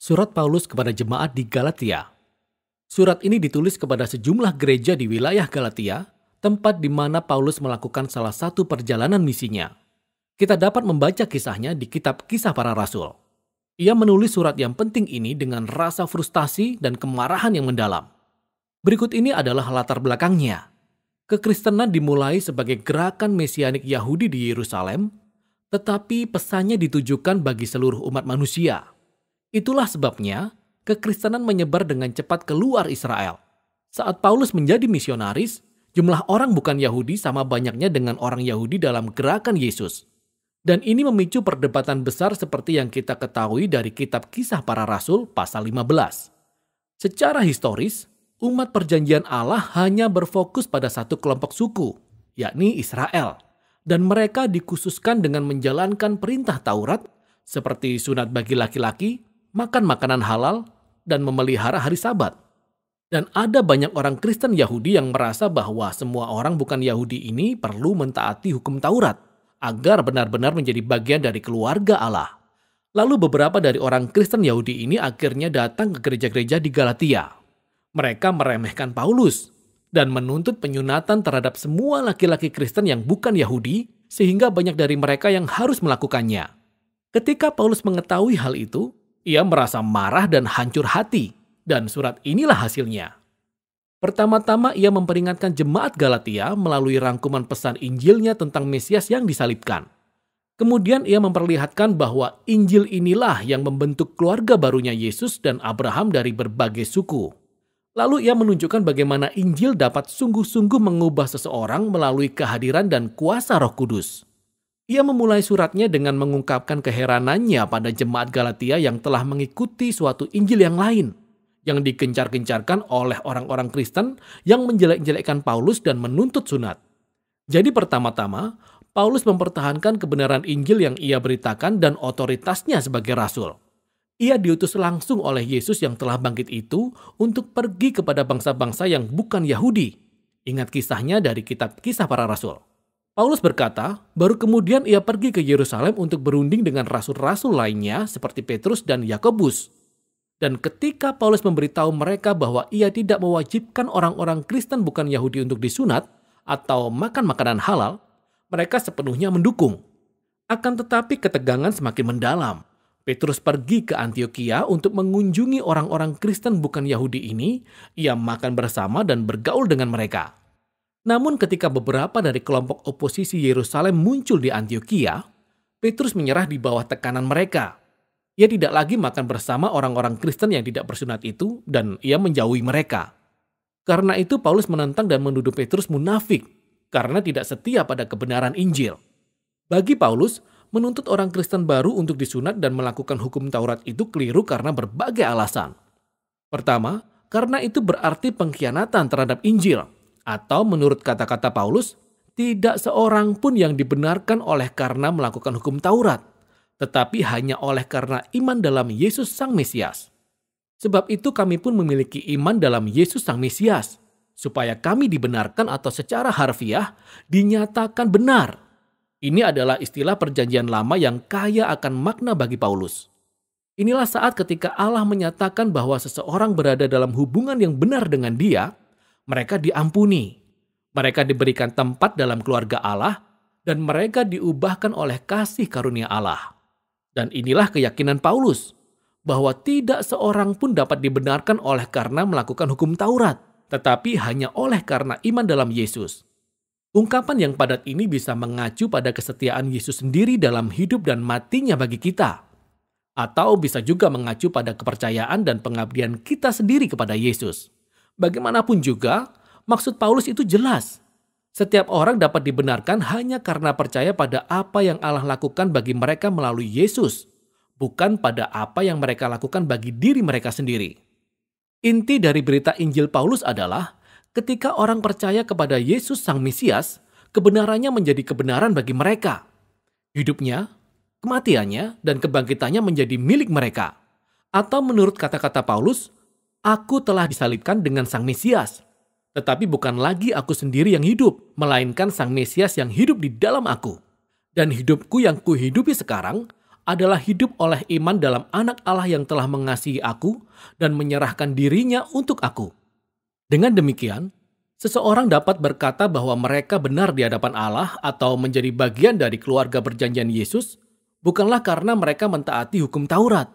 Surat Paulus kepada jemaat di Galatia. Surat ini ditulis kepada sejumlah gereja di wilayah Galatia, tempat di mana Paulus melakukan salah satu perjalanan misinya. Kita dapat membaca kisahnya di kitab Kisah Para Rasul. Ia menulis surat yang penting ini dengan rasa frustasi dan kemarahan yang mendalam. Berikut ini adalah latar belakangnya. Kekristenan dimulai sebagai gerakan mesianik Yahudi di Yerusalem, tetapi pesannya ditujukan bagi seluruh umat manusia. Itulah sebabnya kekristenan menyebar dengan cepat keluar Israel. Saat Paulus menjadi misionaris, jumlah orang bukan Yahudi sama banyaknya dengan orang Yahudi dalam gerakan Yesus. Dan ini memicu perdebatan besar seperti yang kita ketahui dari kitab Kisah Para Rasul pasal 15. Secara historis, umat perjanjian Allah hanya berfokus pada satu kelompok suku, yakni Israel. Dan mereka dikhususkan dengan menjalankan perintah Taurat seperti sunat bagi laki-laki, makan makanan halal, dan memelihara hari Sabat. Dan ada banyak orang Kristen Yahudi yang merasa bahwa semua orang bukan Yahudi ini perlu mentaati hukum Taurat agar benar-benar menjadi bagian dari keluarga Allah. Lalu beberapa dari orang Kristen Yahudi ini akhirnya datang ke gereja-gereja di Galatia. Mereka meremehkan Paulus dan menuntut penyunatan terhadap semua laki-laki Kristen yang bukan Yahudi, sehingga banyak dari mereka yang harus melakukannya. Ketika Paulus mengetahui hal itu, ia merasa marah dan hancur hati, dan surat inilah hasilnya. Pertama-tama ia memperingatkan jemaat Galatia melalui rangkuman pesan Injilnya tentang Mesias yang disalibkan. Kemudian ia memperlihatkan bahwa Injil inilah yang membentuk keluarga barunya Yesus dan Abraham dari berbagai suku. Lalu ia menunjukkan bagaimana Injil dapat sungguh-sungguh mengubah seseorang melalui kehadiran dan kuasa Roh Kudus. Ia memulai suratnya dengan mengungkapkan keheranannya pada jemaat Galatia yang telah mengikuti suatu Injil yang lain, yang digencar-gencarkan oleh orang-orang Kristen yang menjelek-jelekkan Paulus dan menuntut sunat. Jadi pertama-tama, Paulus mempertahankan kebenaran Injil yang ia beritakan dan otoritasnya sebagai rasul. Ia diutus langsung oleh Yesus yang telah bangkit itu untuk pergi kepada bangsa-bangsa yang bukan Yahudi. Ingat kisahnya dari kitab Kisah Para Rasul. Paulus berkata, baru kemudian ia pergi ke Yerusalem untuk berunding dengan rasul-rasul lainnya seperti Petrus dan Yakobus. Dan ketika Paulus memberitahu mereka bahwa ia tidak mewajibkan orang-orang Kristen bukan Yahudi untuk disunat atau makan makanan halal, mereka sepenuhnya mendukung. Akan tetapi ketegangan semakin mendalam. Petrus pergi ke Antiokhia untuk mengunjungi orang-orang Kristen bukan Yahudi ini. Ia makan bersama dan bergaul dengan mereka. Namun ketika beberapa dari kelompok oposisi Yerusalem muncul di Antiokhia, Petrus menyerah di bawah tekanan mereka. Ia tidak lagi makan bersama orang-orang Kristen yang tidak bersunat itu dan ia menjauhi mereka. Karena itu Paulus menentang dan menuduh Petrus munafik karena tidak setia pada kebenaran Injil. Bagi Paulus, menuntut orang Kristen baru untuk disunat dan melakukan hukum Taurat itu keliru karena berbagai alasan. Pertama, karena itu berarti pengkhianatan terhadap Injil. Atau menurut kata-kata Paulus, tidak seorang pun yang dibenarkan oleh karena melakukan hukum Taurat, tetapi hanya oleh karena iman dalam Yesus Sang Mesias. Sebab itu kami pun memiliki iman dalam Yesus Sang Mesias, supaya kami dibenarkan atau secara harfiah dinyatakan benar. Ini adalah istilah perjanjian lama yang kaya akan makna bagi Paulus. Inilah saat ketika Allah menyatakan bahwa seseorang berada dalam hubungan yang benar dengan Dia, mereka diampuni, mereka diberikan tempat dalam keluarga Allah, dan mereka diubahkan oleh kasih karunia Allah. Dan inilah keyakinan Paulus, bahwa tidak seorang pun dapat dibenarkan oleh karena melakukan hukum Taurat, tetapi hanya oleh karena iman dalam Yesus. Ungkapan yang padat ini bisa mengacu pada kesetiaan Yesus sendiri dalam hidup dan matinya bagi kita. Atau bisa juga mengacu pada kepercayaan dan pengabdian kita sendiri kepada Yesus. Bagaimanapun juga, maksud Paulus itu jelas. Setiap orang dapat dibenarkan hanya karena percaya pada apa yang Allah lakukan bagi mereka melalui Yesus, bukan pada apa yang mereka lakukan bagi diri mereka sendiri. Inti dari berita Injil Paulus adalah, ketika orang percaya kepada Yesus Sang Mesias, kebenarannya menjadi kebenaran bagi mereka. Hidupnya, kematiannya, dan kebangkitannya menjadi milik mereka. Atau menurut kata-kata Paulus, aku telah disalibkan dengan Sang Mesias. Tetapi bukan lagi aku sendiri yang hidup, melainkan Sang Mesias yang hidup di dalam aku. Dan hidupku yang kuhidupi sekarang adalah hidup oleh iman dalam Anak Allah yang telah mengasihi aku dan menyerahkan dirinya untuk aku. Dengan demikian, seseorang dapat berkata bahwa mereka benar di hadapan Allah atau menjadi bagian dari keluarga perjanjian Yesus, bukanlah karena mereka mentaati hukum Taurat,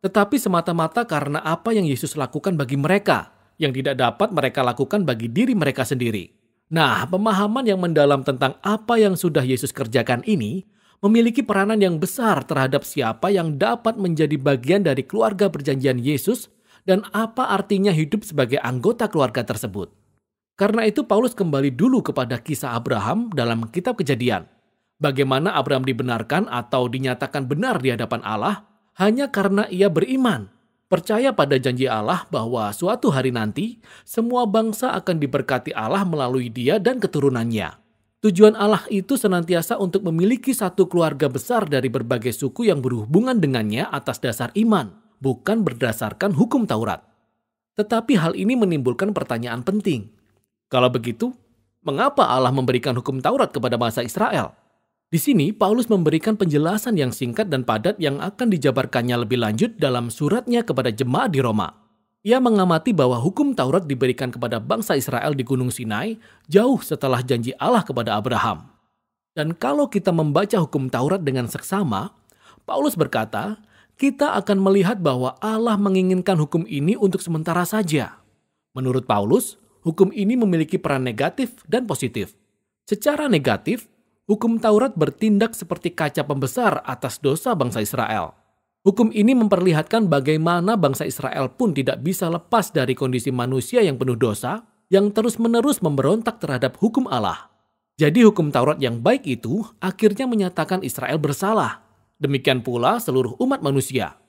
tetapi semata-mata karena apa yang Yesus lakukan bagi mereka, yang tidak dapat mereka lakukan bagi diri mereka sendiri. Nah, pemahaman yang mendalam tentang apa yang sudah Yesus kerjakan ini memiliki peranan yang besar terhadap siapa yang dapat menjadi bagian dari keluarga perjanjian Yesus dan apa artinya hidup sebagai anggota keluarga tersebut. Karena itu Paulus kembali dulu kepada kisah Abraham dalam kitab Kejadian. Bagaimana Abraham dibenarkan atau dinyatakan benar di hadapan Allah hanya karena ia beriman, percaya pada janji Allah bahwa suatu hari nanti semua bangsa akan diberkati Allah melalui dia dan keturunannya. Tujuan Allah itu senantiasa untuk memiliki satu keluarga besar dari berbagai suku yang berhubungan dengannya atas dasar iman, bukan berdasarkan hukum Taurat. Tetapi hal ini menimbulkan pertanyaan penting. Kalau begitu, mengapa Allah memberikan hukum Taurat kepada bangsa Israel? Di sini Paulus memberikan penjelasan yang singkat dan padat yang akan dijabarkannya lebih lanjut dalam suratnya kepada jemaat di Roma. Ia mengamati bahwa hukum Taurat diberikan kepada bangsa Israel di Gunung Sinai jauh setelah janji Allah kepada Abraham. Dan kalau kita membaca hukum Taurat dengan seksama, Paulus berkata, kita akan melihat bahwa Allah menginginkan hukum ini untuk sementara saja. Menurut Paulus, hukum ini memiliki peran negatif dan positif. Secara negatif, hukum Taurat bertindak seperti kaca pembesar atas dosa bangsa Israel. Hukum ini memperlihatkan bagaimana bangsa Israel pun tidak bisa lepas dari kondisi manusia yang penuh dosa, yang terus-menerus memberontak terhadap hukum Allah. Jadi hukum Taurat yang baik itu akhirnya menyatakan Israel bersalah. Demikian pula seluruh umat manusia.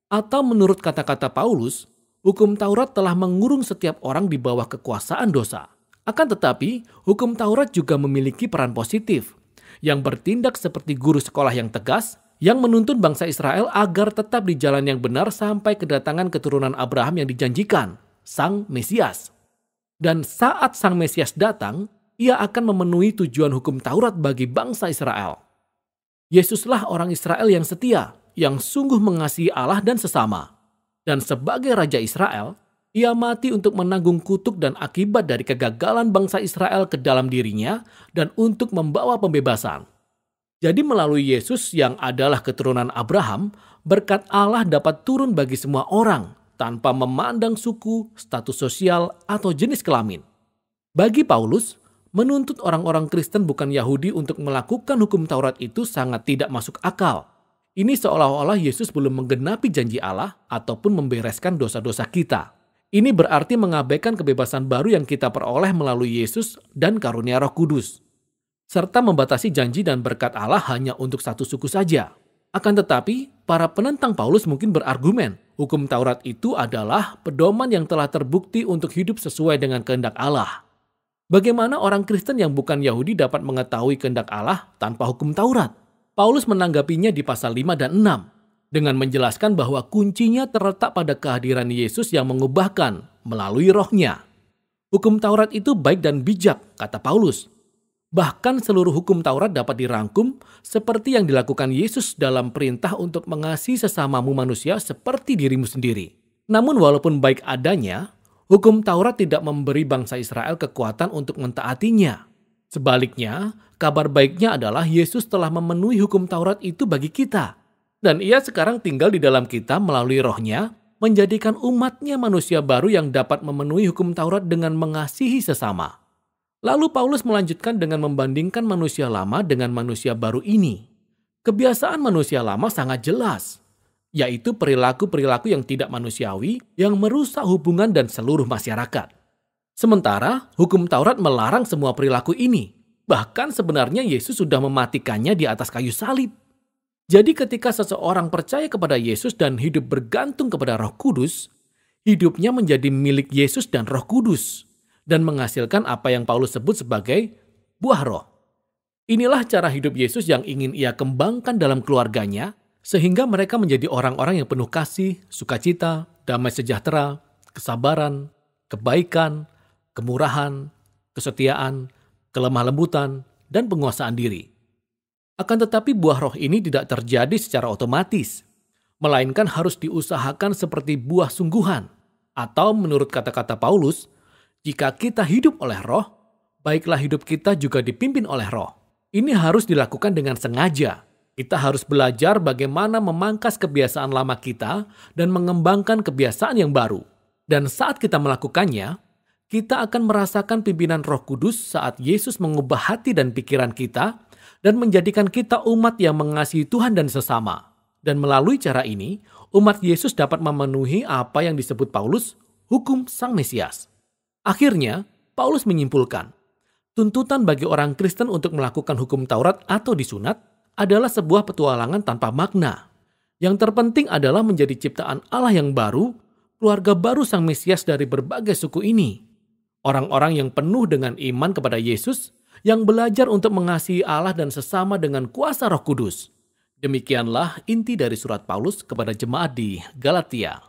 Atau menurut kata-kata Paulus, hukum Taurat telah mengurung setiap orang di bawah kekuasaan dosa. Akan tetapi, hukum Taurat juga memiliki peran positif, yang bertindak seperti guru sekolah yang tegas, yang menuntun bangsa Israel agar tetap di jalan yang benar sampai kedatangan keturunan Abraham yang dijanjikan, Sang Mesias. Dan saat Sang Mesias datang, ia akan memenuhi tujuan hukum Taurat bagi bangsa Israel. Yesuslah orang Israel yang setia, yang sungguh mengasihi Allah dan sesama. Dan sebagai Raja Israel, ia mati untuk menanggung kutuk dan akibat dari kegagalan bangsa Israel ke dalam dirinya dan untuk membawa pembebasan. Jadi melalui Yesus yang adalah keturunan Abraham, berkat Allah dapat turun bagi semua orang tanpa memandang suku, status sosial, atau jenis kelamin. Bagi Paulus, menuntut orang-orang Kristen bukan Yahudi untuk melakukan hukum Taurat itu sangat tidak masuk akal. Ini seolah-olah Yesus belum menggenapi janji Allah ataupun membereskan dosa-dosa kita. Ini berarti mengabaikan kebebasan baru yang kita peroleh melalui Yesus dan karunia Roh Kudus, serta membatasi janji dan berkat Allah hanya untuk satu suku saja. Akan tetapi, para penentang Paulus mungkin berargumen, hukum Taurat itu adalah pedoman yang telah terbukti untuk hidup sesuai dengan kehendak Allah. Bagaimana orang Kristen yang bukan Yahudi dapat mengetahui kehendak Allah tanpa hukum Taurat? Paulus menanggapinya di pasal 5 dan 6, dengan menjelaskan bahwa kuncinya terletak pada kehadiran Yesus yang mengubahkan melalui Roh-Nya. Hukum Taurat itu baik dan bijak, kata Paulus. Bahkan seluruh hukum Taurat dapat dirangkum seperti yang dilakukan Yesus dalam perintah untuk mengasihi sesamamu manusia seperti dirimu sendiri. Namun walaupun baik adanya, hukum Taurat tidak memberi bangsa Israel kekuatan untuk mentaatinya. Sebaliknya, kabar baiknya adalah Yesus telah memenuhi hukum Taurat itu bagi kita. Dan ia sekarang tinggal di dalam kita melalui Roh-Nya, menjadikan umatnya manusia baru yang dapat memenuhi hukum Taurat dengan mengasihi sesama. Lalu Paulus melanjutkan dengan membandingkan manusia lama dengan manusia baru ini. Kebiasaan manusia lama sangat jelas, yaitu perilaku-perilaku yang tidak manusiawi yang merusak hubungan dan seluruh masyarakat. Sementara hukum Taurat melarang semua perilaku ini. Bahkan sebenarnya Yesus sudah mematikannya di atas kayu salib. Jadi ketika seseorang percaya kepada Yesus dan hidup bergantung kepada Roh Kudus, hidupnya menjadi milik Yesus dan Roh Kudus, dan menghasilkan apa yang Paulus sebut sebagai buah roh. Inilah cara hidup Yesus yang ingin ia kembangkan dalam keluarganya, sehingga mereka menjadi orang-orang yang penuh kasih, sukacita, damai sejahtera, kesabaran, kebaikan, kemurahan, kesetiaan, kelemah lembutan, dan penguasaan diri. Akan tetapi buah roh ini tidak terjadi secara otomatis, melainkan harus diusahakan seperti buah sungguhan. Atau menurut kata-kata Paulus, jika kita hidup oleh roh, baiklah hidup kita juga dipimpin oleh roh. Ini harus dilakukan dengan sengaja. Kita harus belajar bagaimana memangkas kebiasaan lama kita dan mengembangkan kebiasaan yang baru. Dan saat kita melakukannya, kita akan merasakan pimpinan Roh Kudus saat Yesus mengubah hati dan pikiran kita dan menjadikan kita umat yang mengasihi Tuhan dan sesama. Dan melalui cara ini, umat Yesus dapat memenuhi apa yang disebut Paulus hukum Sang Mesias. Akhirnya, Paulus menyimpulkan, tuntutan bagi orang Kristen untuk melakukan hukum Taurat atau disunat adalah sebuah petualangan tanpa makna. Yang terpenting adalah menjadi ciptaan Allah yang baru, keluarga baru Sang Mesias dari berbagai suku ini. Orang-orang yang penuh dengan iman kepada Yesus, yang belajar untuk mengasihi Allah dan sesama dengan kuasa Roh Kudus. Demikianlah inti dari surat Paulus kepada jemaat di Galatia.